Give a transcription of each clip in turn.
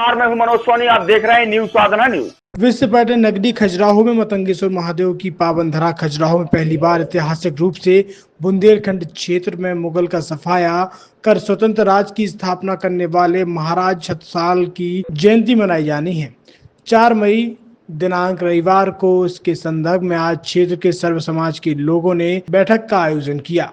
नमस्कार, मैं हूं मनोज सोनी। आप देख रहे हैं न्यूज साधना न्यूज। विश्व पर्यटन नगरी खजुराहो में मतंगेश्वर महादेव की पावन धरा खजुराहो में पहली बार ऐतिहासिक रूप से बुंदेलखंड क्षेत्र में मुगल का सफाया कर स्वतंत्र राज्य की स्थापना करने वाले महाराज छत्रसाल की जयंती मनाई जानी है। 4 मई दिनांक रविवार को इसके संदर्भ में आज क्षेत्र के सर्व समाज के लोगों ने बैठक का आयोजन किया,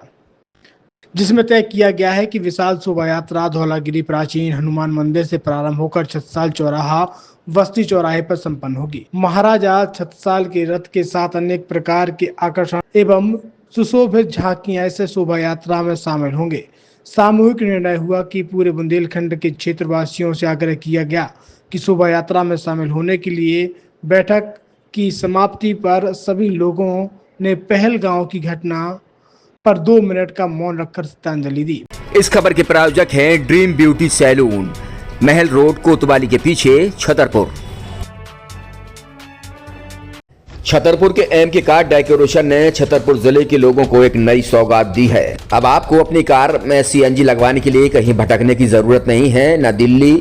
जिसमें तय किया गया है कि विशाल शोभा यात्रा धौलागिरी प्राचीन हनुमान मंदिर से प्रारंभ होकर छत्रसाल चौराहा बस्ती चौराहे पर संपन्न होगी। महाराजा छत्रसाल के रथ के साथ अनेक प्रकार के आकर्षण एवं सुशोभित झांकियां इस शोभा यात्रा में शामिल होंगे। सामूहिक निर्णय हुआ कि पूरे बुंदेलखंड के क्षेत्रवासियों से आग्रह किया गया कि शोभा यात्रा में शामिल होने के लिए बैठक की समाप्ति पर सभी लोगों ने पहलगांव की घटना पर 2 मिनट का मौन रखकर श्रद्धांजलि दी। इस खबर के प्रायोजक हैं ड्रीम ब्यूटी सैलून, महल रोड कोतवाली के पीछे, छतरपुर। छतरपुर के एमके कार डेकोरेशन ने छतरपुर जिले के लोगों को एक नई सौगात दी है। अब आपको अपनी कार में सीएनजी लगवाने के लिए कहीं भटकने की जरूरत नहीं है, न दिल्ली,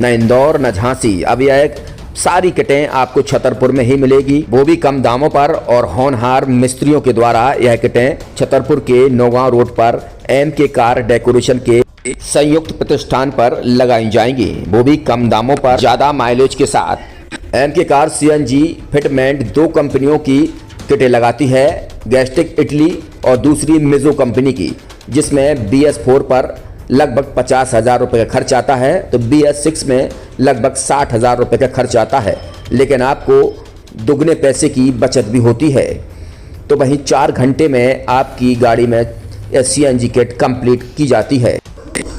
न इंदौर, न झांसी। अब यह सारी किटें आपको छतरपुर में ही मिलेगी, वो भी कम दामों पर और होनहार मिस्त्रियों के द्वारा। यह किटें छतरपुर के नौगांव रोड पर एमके कार डेकोरेशन के संयुक्त प्रतिष्ठान पर लगाई जाएंगी, वो भी कम दामों पर, ज्यादा माइलेज के साथ। एमके कार सीएनजी फिटमेंट 2 कंपनियों की किटें लगाती है, गैस्टिक इटली और दूसरी मिजो कंपनी की, जिसमें BS4 पर लगभग 50,000 रुपये का खर्च आता है, तो BS6 में लगभग 60,000 रुपये का खर्च आता है, लेकिन आपको दुगने पैसे की बचत भी होती है। तो वहीं 4 घंटे में आपकी गाड़ी में सीएनजी किट कंप्लीट की जाती है।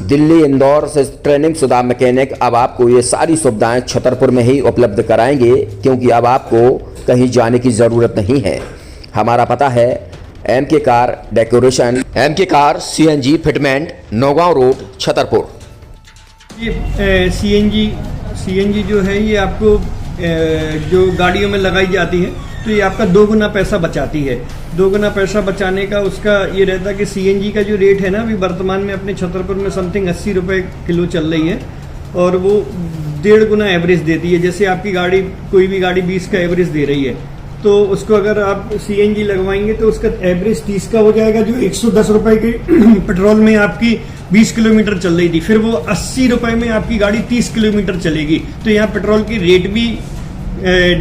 दिल्ली, इंदौर से ट्रेनिंग शुदा मैकेनिक अब आपको ये सारी सुविधाएं छतरपुर में ही उपलब्ध कराएंगे, क्योंकि अब आपको कहीं जाने की ज़रूरत नहीं है। हमारा पता है MK car decoration, MK car CNG fitment, Naugaon road, Chhatarpur. ये सीएनजी जो है ये आपको जो गाड़ियों में लगाई जाती है, तो ये आपका 2 गुना पैसा बचाती है। 2 गुना पैसा बचाने का उसका ये रहता है कि सीएनजी का जो रेट है ना, अभी वर्तमान में अपने छतरपुर में समथिंग 80 रुपये किलो चल रही है, और वो 1.5 गुना एवरेज देती है। जैसे आपकी गाड़ी, कोई भी गाड़ी 20 का एवरेज दे रही है, तो उसको अगर आप सीएनजी लगवाएंगे तो उसका एवरेज 30 का हो जाएगा, जो 110 रुपए के पेट्रोल में आपकी 20 किलोमीटर चल रही थी, फिर वो 80 रुपए में आपकी गाड़ी 30 किलोमीटर चलेगी। तो यहाँ पेट्रोल की रेट भी,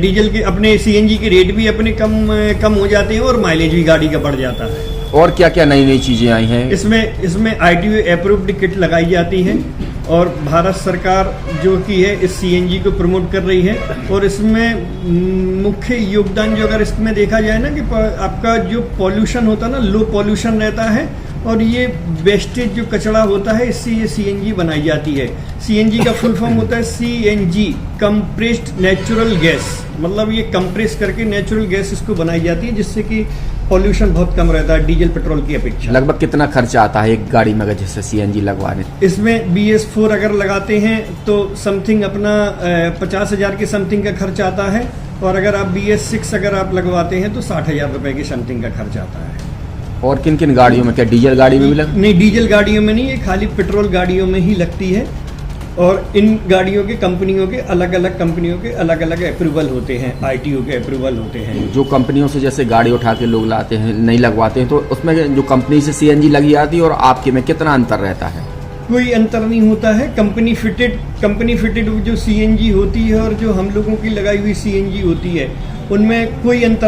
डीजल के, अपने सीएनजी के रेट भी अपने कम हो जाते हैं और माइलेज भी गाड़ी का बढ़ जाता है। और क्या क्या नई चीजें आई हैं इसमें ITO अप्रूव्ड किट लगाई जाती है, और भारत सरकार जो की है इस सीएनजी को प्रमोट कर रही है। और इसमें मुख्य योगदान जो अगर इसमें देखा जाए ना, कि आपका जो पॉल्यूशन होता है ना, लो पॉल्यूशन रहता है, और ये वेस्टेज जो कचरा होता है, इससे ये सीएनजी बनाई जाती है। सीएनजी का फुल फॉर्म होता है CNG, कंप्रेस्ड नेचुरल गैस, मतलब ये कंप्रेस करके नेचुरल गैस इसको बनाई जाती है, जिससे कि पॉल्यूशन बहुत कम रहता है डीजल पेट्रोल की अपेक्षा। लगभग कितना खर्चा आता है एक गाड़ी में अगर जैसे सीएनजी लगवाने? इसमें BS4 अगर लगाते हैं तो समथिंग अपना 50,000 के समथिंग का खर्च आता है, और अगर आप BS6 अगर आप लगवाते हैं तो 60,000 रुपए की समथिंग का खर्च आता है। और किन किन गाड़ियों में, क्या डीजल गाड़ी में भी नहीं, डीजल गाड़ियों में नहीं, ये खाली पेट्रोल गाड़ियों में ही लगती है। और इन गाड़ियों के कंपनियों के अलग अलग अप्रूवल होते हैं, ITO के अप्रूवल होते हैं। जो कंपनियों से जैसे गाड़ी उठा के लोग लाते हैं, नहीं लगवाते हैं, तो उसमें जो कंपनी से सीएनजी लगी जाती है और आपके में कितना अंतर रहता है? कोई अंतर नहीं होता है। कंपनी फिटेड जो सीएनजी होती है और जो हम लोगों की लगाई हुई सीएनजी होती है, उनमें कोई अंतर